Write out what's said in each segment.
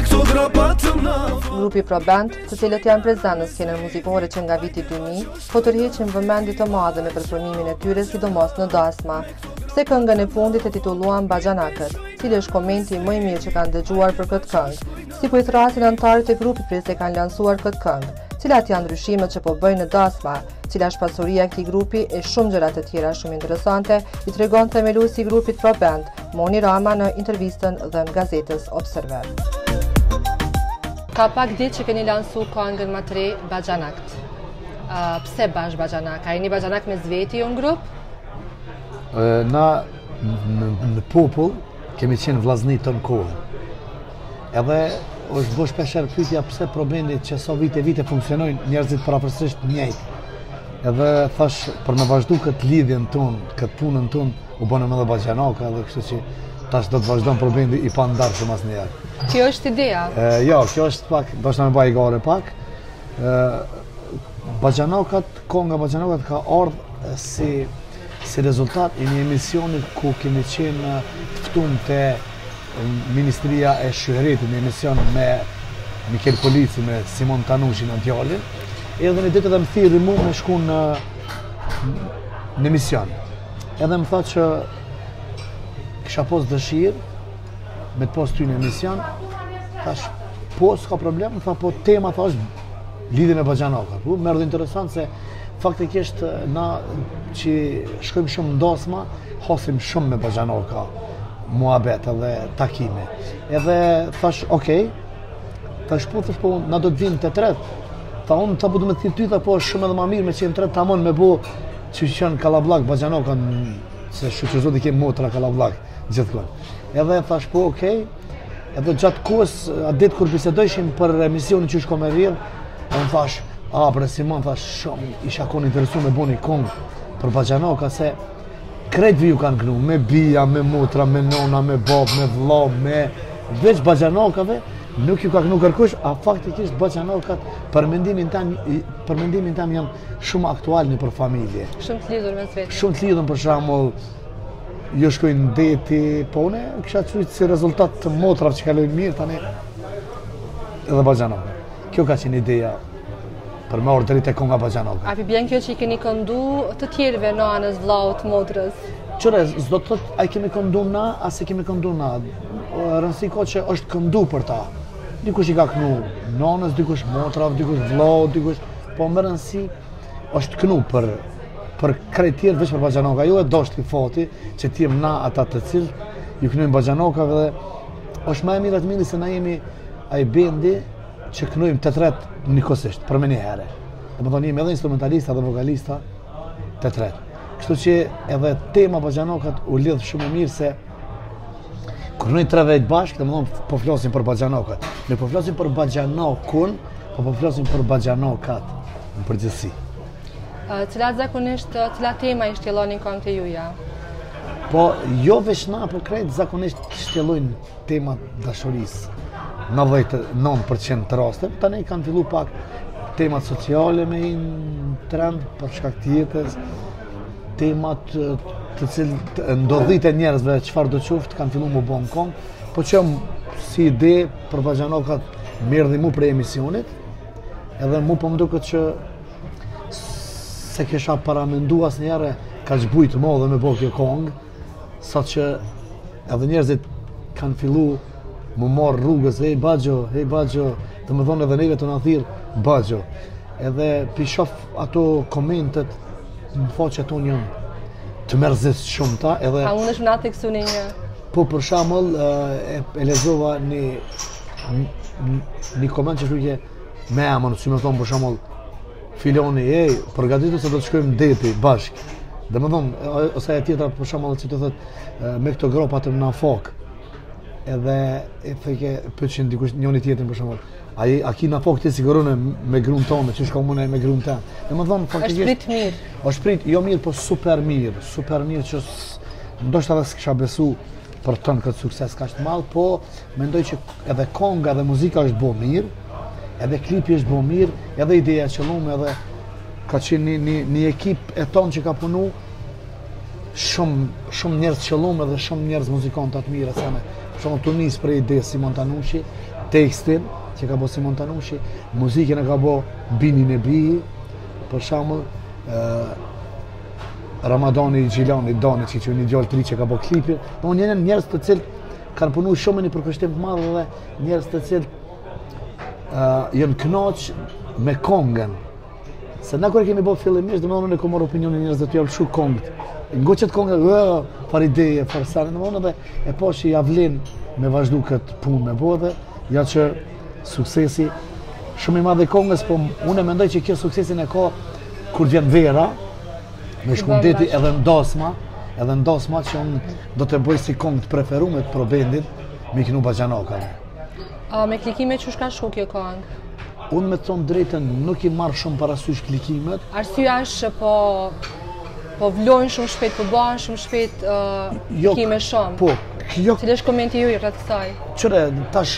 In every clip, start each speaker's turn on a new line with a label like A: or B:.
A: Grupi Pro Band, të cilët janë prezentë në skenën muzikore që nga viti 2000, po tërheqin vëmendje të madhe me performimin e tyre sidomos në dasma. Pse këngën e fundit e titulluan Baxhanakët, cili është komenti më i mirë që kanë dëgjuar për këtë këngë. Si po i thrasin anëtarët e grupit prej se kanë lansuar këtë këngë, cilat janë ndryshimet që po bëjnë në dasma, cila është pasuria e këtij grupi e shumë gjëra të tjera shumë interesante, i tregon themeluesi i grupit Pro Band, Moni Rama në intervistën dhënë gazetës Observer. Ka pak ditë që keni lansu këngën më të re Baxhanakët. Pse bash Baxhanak? A jeni Baxhanak me zveti ju në grup?
B: Na në popull kemi qenë vllazni të në kohën. Edhe është bërë shpesher pyetja pse problemi që so vite funksionojnë njerëzit parapërsisht njëjtë. Edhe thash për me vazhdu këtë lidhjen tonë, këtë punën tonë, u bënëm edhe Baxhanaka, edhe kështu që tash do të vazhdojmë problemi i pandarshëm asnjëherë.
A: Kjo është ideja?
B: Jo, kjo është pak, do të më bëj gare pak. Baxhanakat, konga Baxhanakat ka ardhur si rezultat i një emisioni ku kemi qenë të ftuar te Ministria e Shëhretit, një emision me Mikel Polici, me Simon Tanushi në djalin. Edhe një ditë edhe më thirri mu me shku në emision. Edhe më tha që kisha pos dëshirë me të pos ty në emision. Thash, po, s'ka problem, më tha, po tema tha është lidhje me Baxhanaka. Më erdhi interesant se faktikisht na që shkojmë shumë ndosma, hasim shumë me Baxhanaka, muhabet edhe takime. Edhe thash, okej, thash po, na do të vinë të tretë. Tha unë ta po du me të ty, tha po është shumë edhe ma mirë me qenë tretë tamon me bo që qenë Kalablak, Baxhanaka, se shuqërzot i kemë motra Kalablak gjithkon. Edhe thash po, okej, edhe gjatë kohës, atë ditë kur bisedojshim për emisionin që shko me rrjedh, unë thash, bre Simon, thash shumë, isha kon interesu me bo një kongë për Baxhanaka, se krejtëve ju kanë gnu, me bija, me motra, me nona, me bab, me vlla, me veç Baxhanakave, nuk ju ka gnu kërkush, a faktikisht Baxhanakat për mendimin tam janë shumë aktual në për familje.
A: Shumë të lidhur me vetë. Shumë
B: të lidhur, për shembull, jo shkojnë në deti, po une kisha qujtë si rezultat të motrave që kalojnë mirë tani edhe Baxhanaka. Kjo ka qenë ideja për me orë drejt e konga Baxhanaka.
A: A pi bjen kjo që i keni këndu të tjerëve në anës vllaut, motrës?
B: Qëre, s'do të thotë a i kemi këndu na, a se kemi këndu na. Rëndësi ka që është këndu për ta. Dikush i ka kënu nonës, dikush motrav, dikush vllaut, dikush... Po më rëndësi është kënu për krejt tjerë veç për Baxhanaka. Jo e doshti fati që t'jem na ata të cilë, ju kënujmë Baxhanakave dhe është ma e mirë atë mili se na jemi a i bendi që kënujmë të tretë njëkosisht, për me një herë. Dhe më thonë jemi edhe instrumentalista dhe vokalista të tretë. Kështu që edhe tema Baxhanakat u lidh shumë e mirë se kur noi tre vejt bashkë, dhe më thonë po flasim për Baxhanakat. Ne po flasim për Baxhanakun, po flasim për Baxhanakat në përgjithësi.
A: Cila tema i shtjellonin këngët e juaja?
B: Po jo veç na, po krejt zakonisht shtjellojnë temat dashurisë. 99% të rastet, tani kanë fillu pak temat sociale me një trend për shkak të jetës, temat të cilët ndodhit e njerëzve çfarë do qoftë kanë fillu më bën këngë, po që si ide për Baxhanakat më erdhi mu prej emisionit, edhe mu po më duket që se kisha paramendu asnjëherë kaq bujt më dhe me bë kjo këngë, saqë edhe njerëzit kanë fillu më marrë rrugës, hej Baxho, dhe më thonë edhe neve të na thirrë Baxho. Edhe pi shoh ato komentet, më faqe tonë janë të mërzit shumë ta, edhe...
A: A unë është më natë kësu një?
B: Po, për shembull, e lexova një koment që shkruajë me emën, si më thonë për shembull, filoni, përgatitu se do të shkojmë deti bashkë. Dhe më thonë, ose e tjetra për shembull që të thotë me këto gropa të na fok. Edhe e theke pyetën dikush njëri tjetrin për shembull, a ki na fok ti siguronë me gruan tonë, që shkon unë me gruan tonë. Domethënë faktikisht
A: është prit mirë.
B: Është prit jo mirë, po super mirë që ndoshta edhe s'kisha besu për ton këtë sukses kaq të madh, po mendoj që edhe konga dhe muzika është bë mirë, edhe klipi është bë mirë, edhe ideja që lumë, edhe ka qenë një ekip e ton që ka punu shumë njerëz që lumë edhe shumë njerëz muzikantë të mirë, sa me shumë të nis për ide Simon Tanushi, tekstin që ka bo Simon Tanushi, muzikën e ka bo Bini Nebi, për shembull Ramadani Gjilani Dani që një djalë tri që ka bo klipin. Do janë njerëz të cilët kanë punu shumë në përkushtim të madh dhe njerëz të cilët janë kënaq me kongën. Se na kur kemi bo fillimisht, domethënë ne kam marrë opinionin njerëzve të javë shumë kongët. Ngoqet kongë, far ideje, far sa domethënë dhe e po që ja vlen me vazhdu këtë punë me bo dhe ja që suksesi shumë i madh i kongës, po unë mendoj që kjo suksesin e ka kur vjen vera, me shkundeti edhe ndosma që unë do të bëj si kongë të preferume të probendit Miknu Baxhanaka.
A: Me klikime që shka shku kjo kongë?
B: Unë me thonë drejtën nuk i marrë shumë parasysh klikimet.
A: Arsyeja është që po vlojnë shumë shpejt, po bëhen shumë shpejt klikime shumë.
B: Po, kjo...
A: Cili është komenti ju i rreth kësaj?
B: Qëre, tash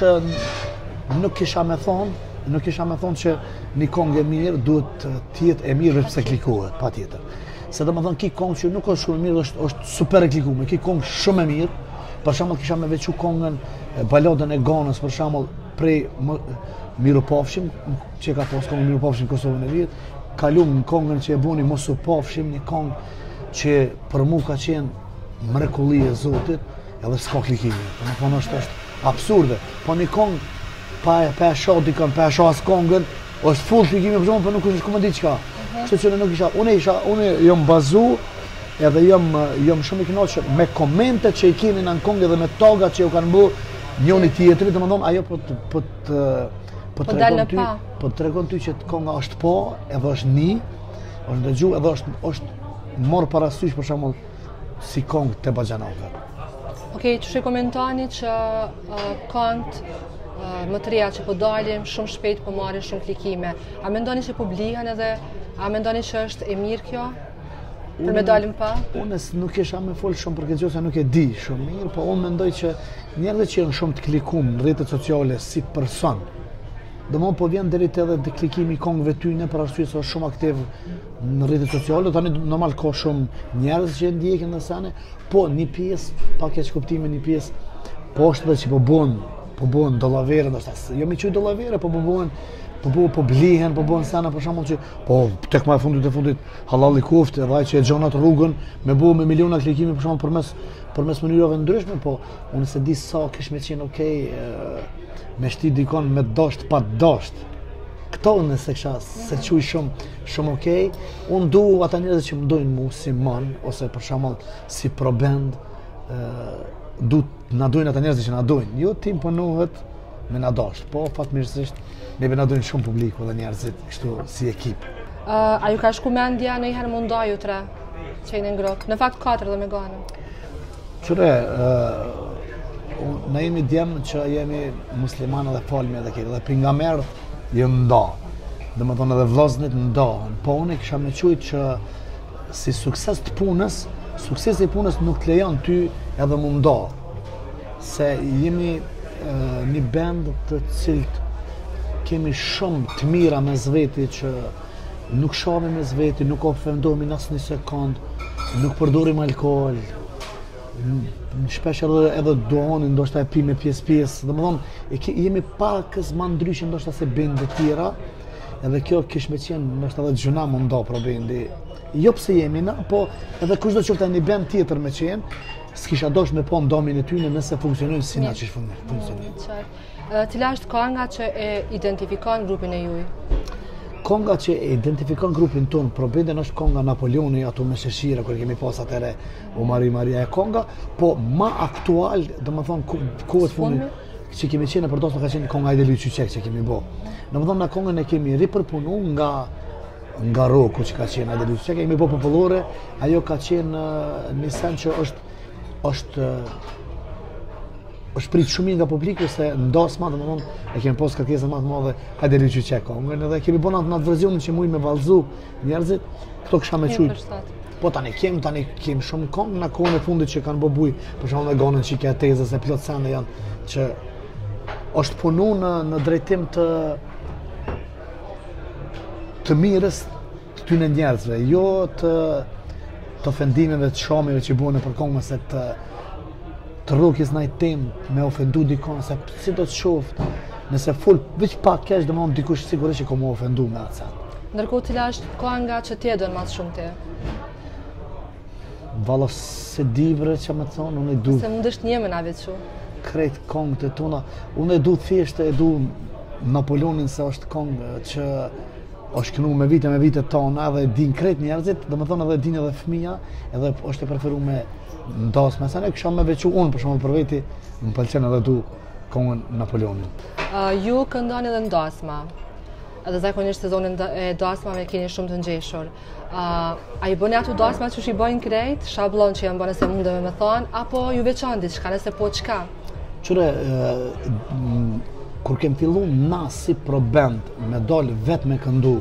B: nuk kisha me thonë që një kongë e mirë duhet tjetë e mirë pse klikohet, pa tjetër. Se do më thonë ki kongë që nuk është shumë e mirë, është super e klikume, ki kongë shumë e mirë. Për shembull kisha me veçu kongën Baladën e Ganës, për shembull prej Miropafshim, që ka pas kongën Miropafshim Kosovën e Vjet, kalum në kongën që e buni Mosupafshim, një kongë që për mu ka qenë mrekulli e Zotit, edhe s'ka klikimi. Domethënë është absurde. Po një kongë pa e shoh dikon, pa e shoh as kongën, është full klikimi për shembull, po nuk është komo diçka. Kështu që nuk isha, unë jam bazu edhe jam shumë i kënaqur me komentet që i keni në kongë dhe me togat që u kanë bërë njëri tjetrit, domethënë ajo po tregon ty që konga është po, edhe është është dëgju, edhe është morë parasysh për shembull si kongë të Baxhanaka.
A: Okej, çu komentoni që këngët më të reja që po dalin shumë shpejt po marrin shumë klikime. A mendoni që po blihen edhe a mendoni që është e mirë kjo? Për me dalim pa?
B: Unë nuk isha me folë shumë për këtë gjë se nuk e di shumë mirë, po unë mendoj që njerëzit që janë shumë të klikuar në rrjetet sociale si person, domthonë po vjen deri te edhe te klikimi i kongëve tyne për arsye se është shumë aktiv në rrjetet sociale, tani normal ka shumë njerëz që ndjekin në sane, po një pjesë pa keq kuptime, një pjesë poshtë që po bën dollavere, ndoshta jo më quaj dollavere, po blihen, po bëhen sana për shembull që po tek më fundit hallalli kuft, edhe ai që e gjon atë rrugën me me miliona klikime për shembull përmes mënyrave ndryshme, po unë se di sa kish me qenë okay me shti dikon me dosht pa dosht. Këto unë se kisha se quj shumë okay. Unë du ata njerëz që më dojnë mu si man ose për shembull si probend, na dojnë ata njerëz që na dojnë. Jo tim punohet me na dosht, po fatmirësisht neve na dojnë shumë publiku dhe njerëzit kështu si ekip.
A: A ju ka shku mendja ndonjëherë mu ndaj ju tre që jeni ngrok? Në fakt 4 dhe me ganën.
B: Qëre, ne jemi djemë që jemi muslimanë dhe falmi edhe këtë, dhe pejgamberët jënë nda, dhe më thonë edhe vllaznit ndahën, po unë kisha me qujtë që si sukses të punës, suksesi i punës nuk të lejon ty edhe mu nda, se jemi një band të cilët kemi shumë të mira me zveti që nuk shohemi me zveti, nuk ofendohemi në asnjë sekond, nuk përdorim alkool, shpesh edhe dohoni ndoshta e pi me pjesë, domethënë jemi pakës më ndryshe ndoshta se bendet tjera, edhe kjo kish me qenë ndoshta edhe gjuna më ndo pro bendi. Jo pse jemi na, po edhe kushdo qoftë një bend tjetër me qenë, s'kisha dosh me po ndomin e tyne nëse funksionojnë si na që funksionojnë.
A: Cila është konga që e identifikon grupin e juj?
B: Konga që e identifikon grupin tonë, probenden është konga Napoleoni, ato me sheshire, kër kemi pas atëre o Maria e konga, po ma aktual, dhe më thonë, kohët fundit që kemi qenë, për dosë ka qenë konga Ajde Lyqyqek që kemi bo. Dhe më thonë, na kongën e kemi ripërpunu nga roku që ka qenë Ajde Lyqyqek, kemi bo popullore, ajo ka qenë një sen që është prit shumë nga publiku se ndosma, dhe më thonë, e kemi posë kërkesën më të madhe Ajde Lyqyqek kongën, edhe kemi bona në atë verzionin që muj me valzu njerëzit, këto kësha me qujtë. Po tani kemi shumë kongë në kohën e fundit që kanë bobuj, për shumë dhe gonën që i ke tezës e plot sende janë, që është punu në drejtim të mirës të tyne njerëzve, jo të ofendimeve të shamive që buone për kongë, se të rrugjes në i tem me ofendu dikon, se si do të shoftë, nëse full veç pak keq domethënë dikush sigurisht që ka më ofendu me atë sen.
A: Ndërkohë cila është kënga që ti e don më shumë ti?
B: Valla se di bre që më thonë, unë e du
A: Se mund është një me na veçu.
B: krejt këngët e tona, unë e du thjesht e du Napoleonin se është këngë që është kënu me vite tona edhe din krejt njerëzit, domethënë edhe din edhe fëmija, edhe është e preferu me ndasme. Sa ne kisha me veçu unë për shembull për veti, më pëlqen edhe du këngën Napoleonin.
A: Ju këndoni edhe ndasma. Edhe zakonisht sezonin e dasmave keni shumë të ngjeshur. A i bëni ato dasma që i bëjnë krejt, shablon që janë bënë se mundeve me thonë, apo ju veçon diçka, nëse po çka?
B: Qëre, kur kem fillu na si pro band me dal vetë me këndu,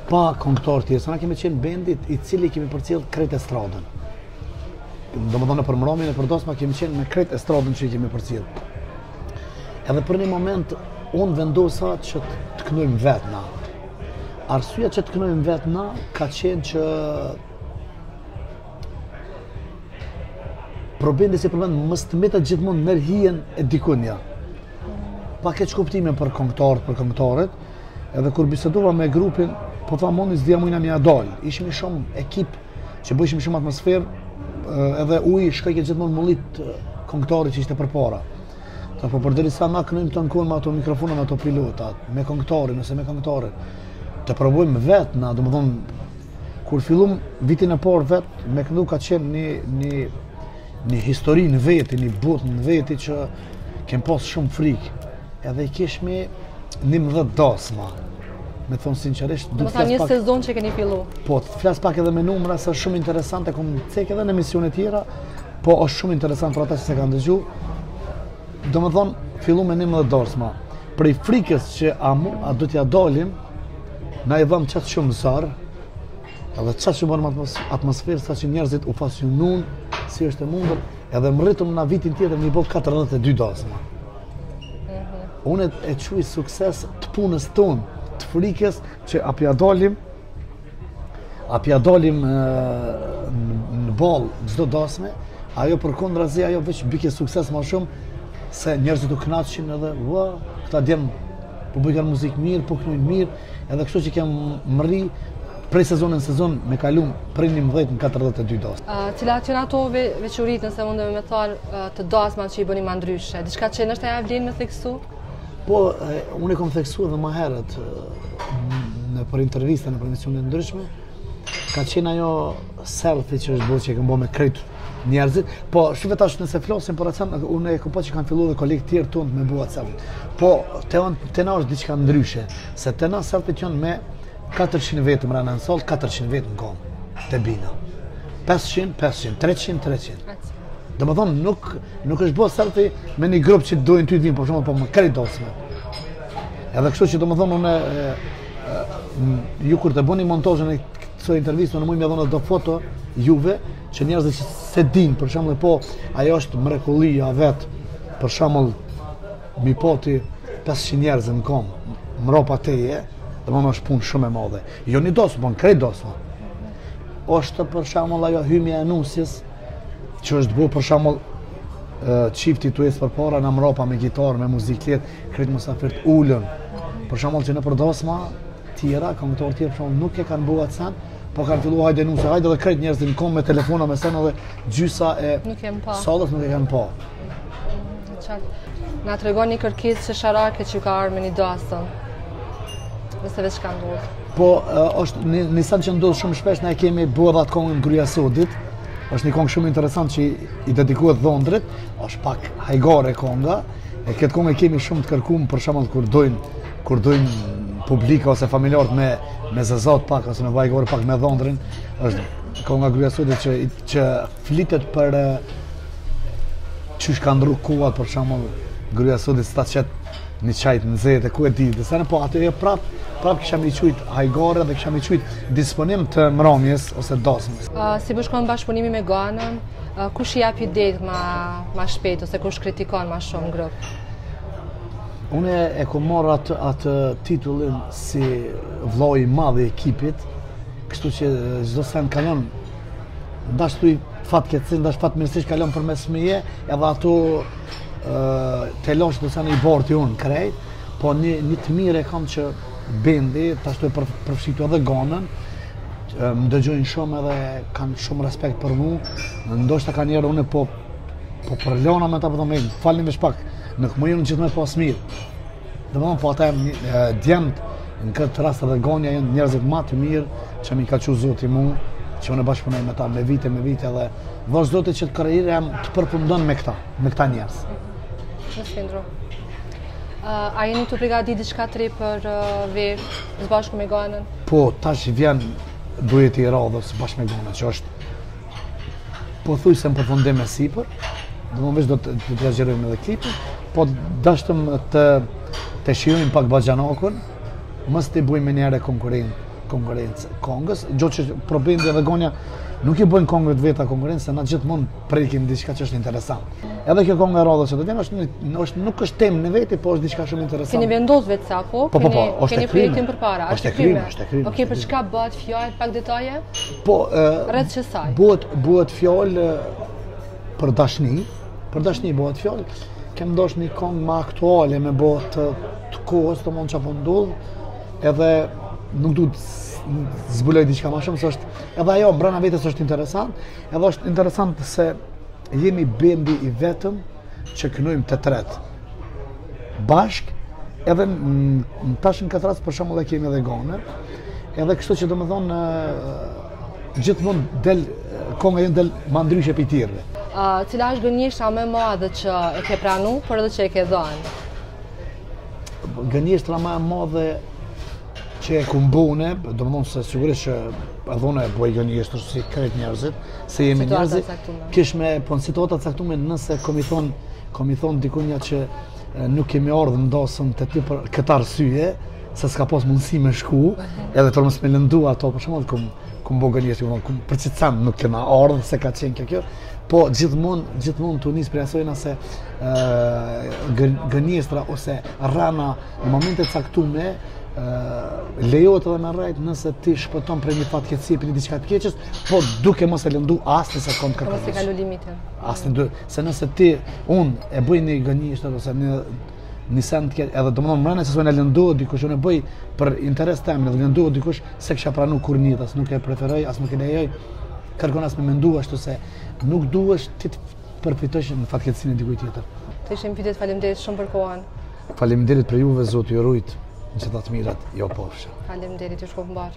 B: pa këngëtar tjerë, na kemi qenë bendit i cili kemi përcjell krejt estradën. Domethënë për mramin e për dasma kemi qenë me krejt estradën që i kemi përcjell. Edhe për një moment unë vendosa që të këndojmë vetë na. Arsyeja që të këndojmë vetë na ka qenë që probendi si përmend mos të metet gjithmonë nër hijen e dikunja. Pa keq kuptime për këngëtarët, edhe kur bisedova me grupin, po tha moni s'dija mujna mja dal. Ishim shumë ekip që bëjshim shumë atmosferë, edhe uji shkojke gjithmonë mullit këngëtarit që ishte përpara. Po përderisa na kënojmë të nkuën me ato mikrofona, me ato pilotat, me këngëtarin ose me këngëtarin, të provojmë vetë na, domethënë kur fillum vitin e parë vetë, me këndu ka qenë një histori në veti, një botë në veti që kem pas shumë frikë. Edhe i kishmi 11 dasma. Me thonë sinqerisht,
A: Do të thënë një sezon që keni fillu.
B: Po, të flas pak edhe me numra, se është shumë interesante, kom cek edhe në emisione tjera, po është shumë interesant për ata që se kanë dëgju. Do më thonë, fillu me 11 dasma. Prej frikës që a do t'ja dalim, na i dham qatë shumë zarë, edhe qatë që bërëm atmosferë, sa që njerëzit u pasionun, si është e mundur, edhe më rritëm në vitin tjetër një bo 42 dasma. Unë e quj sukses të punës tonë, të frikës që apja dalim në balë çdo dasme, ajo për kontrazi, ajo veç bike sukses ma shumë, se njerëzit u knaqin edhe, këta djemë po bëjnë muzikë mirë, po kënojnë mirë, edhe kështu që kem mëri prej sezonin në sezon me kalum prej 11 në 42 dasma.
A: Cilat janë ato veçuritë, nëse mundem me thonë, të dasma që i bëni ma ndryshe? Diçka që nështë e vlen me theksu?
B: Po, unë e kom theksu edhe ma herët për intervista në emisione ndryshme, ka qenë ajo selfie që është bërë që e kam bërë me krejt njerëzit, po shumë tash nëse flasim për atë, unë e kom pa që kanë filluar dhe kolegë tjerë tonë me bërë atë selfie. Po, te na është diçka ndryshe, se te na selfie janë me 400 vetë më rana në salë, 400 vetë në kom, te bina. 500, 500, 300, 300. Dhe më thonë, nuk është bërë selfie me një grupë që dojnë ty të vinë, por shumë, po më krejt dasme. Edhe kështu që do më thonë, ju kur të bëni montazhin e kësaj interviste, në mujmë dhënë do foto juve, që njerëzit që se din, për shembull, po ajo është mrekullia vet, për shembull, mi poti 500 njerëz në kom, mropa teje, domethënë është punë shumë e madhe. Jo një dasmë, po krejt dasma. Është për shembull ajo hymja e nusjes, që është bërë për shembull çifti tues përpara në mropa me gitarë, me muzikë letë, krejt musafirët ulën. Për shembull që në përdasma tjera, këngëtarë tjerë për shembull nuk e kanë bërë atë sen, po kanë filluar hajde nuse, hajde dhe krejt njerëzit në kom me telefona me sen edhe gjysa e sallës nuk e kanë pa.
A: Na tregon një kërkesë që sharake që ka arë me një dasëm, nëse veç ka ndodhë.
B: Po, është një sen që ndodhë shumë shpesh, ne kemi bërë atë kongën Gruaja e Sodit, është një kongë shumë interesant që i dedikohet dhondrit, është pak hajgare konga, e këtë kongë kemi shumë të kërkuar për shembull kur dojnë publika ose familjarët me zezat pak ose me vajgore pak me dhondrin, është konga Gruaja e Sodit që flitet për çish ka ndru kuat për shembull Gruaja e Sodit sta qet një qajt në zete, ku e di, dhe sene po atë e prap kisha me i qujt hajgare dhe kisha me i qujt disponim të mramjes ose dasmës.
A: Si bashkon bashkëpunimi me Ganën, kush i jap idetë ma shpejt ose kush kritikon ma shumë grupë?
B: Unë e kom marrë atë titullin si vllai i madh i ekipit, kështu që çdo sen kalon, ndash thuj fatkeqësi, ndash fatmirësisht kalon përmes meje, edhe ato te lash do sa në i borti unë krejt, po një të mirë e kam që bendi, tash të përfshitu edhe ganën, më dëgjojnë shumë edhe kanë shumë respekt për mu, ndoshta ka njerë unë po përlona me ta për thonë, falni me shpak, nuk më jënë gjithë me pas mirë. Dhe më po ata djemët, në këtë rast edhe ganja janë njerëzit ma të mirë që mi ka që zoti mu, që unë bashkëpunoj me ta me vite edhe vazhdo të që të karrierë jam të përfundon me këta njerëz.
A: Në Sfindro. A jeni të përgatitur diçka të re për verë, së bashku me ganën?
B: Po, tash vjen duhet i radhës së bashku me ganën, që është pothuajse në përfundim e sipër, domosdoshmë do të trajtojmë edhe klipin, po dashtëm të shijojmë pak Baxhanakun, mos të bëjmë njëherë konkurrencë kongës, gjë që problemi edhe gonja nuk i bëjnë kongët veta konkurrencë, se na gjithmonë prekim diçka që është interesant. Edhe kjo kongë e radhës që do vjen nuk është temë në veti, po është diçka shumë interesante.
A: Keni vendosur vetë sa po? Keni projektin përpara?
B: Është e kryme.
A: Okej, për çka bëhet fjalë, pak detaje?
B: Po,
A: rreth çesaj.
B: Bëhet fjalë për dashni bëhet fjalë. Kem dosh një kongë më aktuale me bëhet të kohës, domthonë çapo ndodh, edhe nuk duhet zbuloj diçka më shumë, se është edhe ajo brenda vetes është interesant, edhe është interesant se jemi bendi i vetëm që kënojmë të tretë bashk, edhe tash në këtë rast për shembull kemi edhe gonë, edhe kështu që domethënë gjithmonë konga jon del më ndryshe prej tjerëve.
A: Cila është gënjeshtra më e madhe që e ke pranuar, por edhe që e ke dhënë?
B: Gënjeshtra më e madhe që e kumbune, domethënë se sigurisht që edhe unë e bëj gënjeshtër si krejt njerëzit, se jemi njerëzit, kish me situata caktuar nëse komi thon dikunja që nuk kemi ardhur ndosëm te ty për këtë arsye, se s'ka pas mundësi me shku, edhe për mos me lëndu ato, për shembull kum bë gënjeshtër, për çicam nuk kena ardhur se ka qenë kjo, po gjithmonë të nis për asojna se gënjeshtra ose rrana në momente caktuar lejohet edhe me rrejt nëse ti shpëton për një fatkeqësi, për një diçka të keqes, po duke mos e lëndu as në sekond këtë.
A: Mos e kalu limitin.
B: Se nëse unë e bëj një gënjeshtër ose një send të keq, edhe domethënë mbrana se e lëndohet dikush, unë e bëj për interes tim, edhe lëndohet dikush se kisha pranuar kurrë as nuk e preferoj, as nuk e lejoj, kërkon as me mendu ashtu se nuk duhesh ti të përfitosh në fatkeqësinë e dikujt tjetër.
A: Të ishim pyetje, faleminderit shumë për kohën.
B: Faleminderit për juve, Zoti ju rujt. Në që të mirat, jo po fshë.
A: Faleminderit, ju shkop mbar.